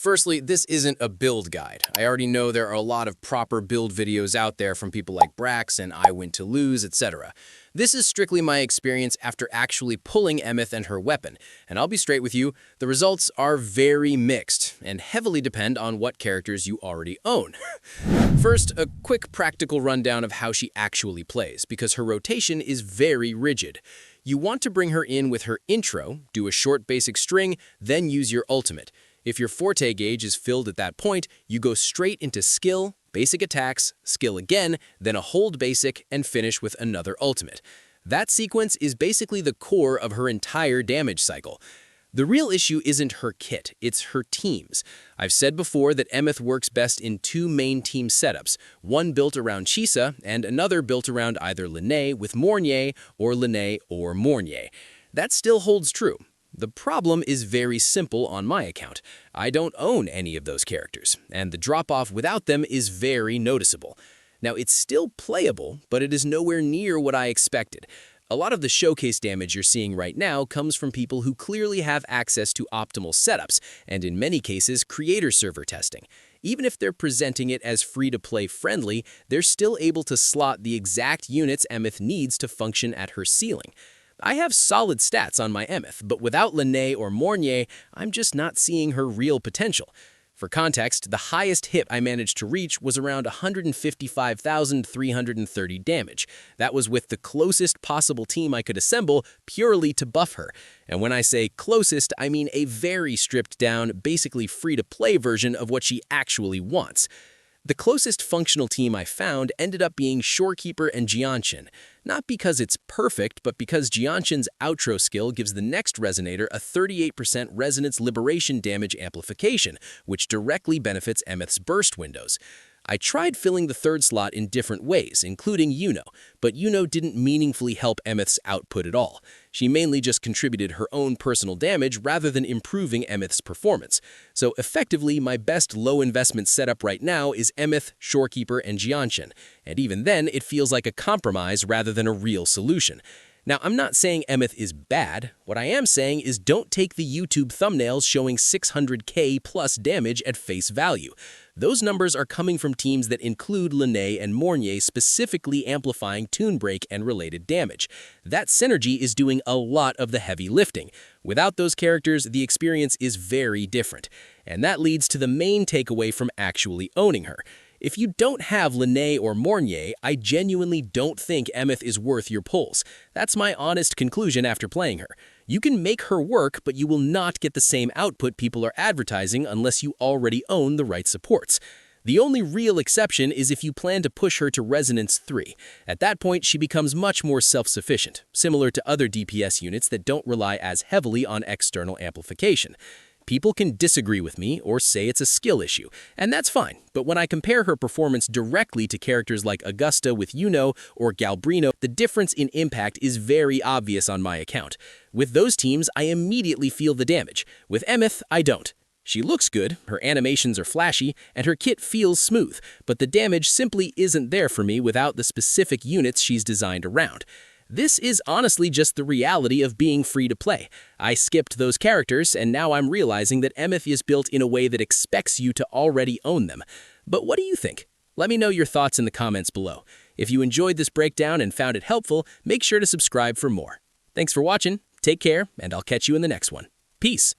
Firstly, this isn't a build guide. I already know there are a lot of proper build videos out there from people like Brax and I Win to Lose, etc. This is strictly my experience after actually pulling Aemeath and her weapon, and I'll be straight with you, the results are very mixed and heavily depend on what characters you already own. First, a quick practical rundown of how she actually plays, because her rotation is very rigid. You want to bring her in with her intro, do a short basic string, then use your ultimate. If your forte gauge is filled at that point, you go straight into skill, basic attacks, skill again, then a hold basic, and finish with another ultimate. That sequence is basically the core of her entire damage cycle. The real issue isn't her kit, it's her teams. I've said before that Aemeath works best in two main team setups, one built around Chisa and another built around either Lynae with Mornye or Lynae or Mornye. That still holds true. The problem is very simple on my account. I don't own any of those characters, and the drop-off without them is very noticeable. Now, it's still playable, but it is nowhere near what I expected. A lot of the showcase damage you're seeing right now comes from people who clearly have access to optimal setups, and in many cases, creator server testing. Even if they're presenting it as free-to-play friendly, they're still able to slot the exact units Aemeath needs to function at her ceiling. I have solid stats on my Aemeath, but without Lynae or Mornye, I'm just not seeing her real potential. For context, the highest hit I managed to reach was around 155,330 damage. That was with the closest possible team I could assemble purely to buff her. And when I say closest, I mean a very stripped down, basically free-to-play version of what she actually wants. The closest functional team I found ended up being Shorekeeper and Jianshin. Not because it's perfect, but because Jianshin's outro skill gives the next resonator a 38% resonance liberation damage amplification, which directly benefits Aemeath's burst windows. I tried filling the third slot in different ways, including Yuno, but Yuno didn't meaningfully help Aemeath's output at all. She mainly just contributed her own personal damage rather than improving Aemeath's performance. So effectively, my best low-investment setup right now is Aemeath, Shorekeeper, and Jianshin, and even then, it feels like a compromise rather than a real solution. Now, I'm not saying Aemeath is bad. What I am saying is don't take the YouTube thumbnails showing 600k plus damage at face value. Those numbers are coming from teams that include Lynae and Mornye specifically amplifying toon break and related damage. That synergy is doing a lot of the heavy lifting. Without those characters, the experience is very different. And that leads to the main takeaway from actually owning her. If you don't have Lynae or Mornye, I genuinely don't think Aemeath is worth your pulls. That's my honest conclusion after playing her. You can make her work, but you will not get the same output people are advertising unless you already own the right supports. The only real exception is if you plan to push her to Resonance 3. At that point, she becomes much more self-sufficient, similar to other DPS units that don't rely as heavily on external amplification. People can disagree with me or say it's a skill issue, and that's fine, but when I compare her performance directly to characters like Augusta with Yuno or Galbrino, the difference in impact is very obvious on my account. With those teams, I immediately feel the damage. With Aemeath, I don't. She looks good, her animations are flashy, and her kit feels smooth, but the damage simply isn't there for me without the specific units she's designed around. This is honestly just the reality of being free to play. I skipped those characters, and now I'm realizing that Aemeath is built in a way that expects you to already own them. But what do you think? Let me know your thoughts in the comments below. If you enjoyed this breakdown and found it helpful, make sure to subscribe for more. Thanks for watching, take care, and I'll catch you in the next one. Peace!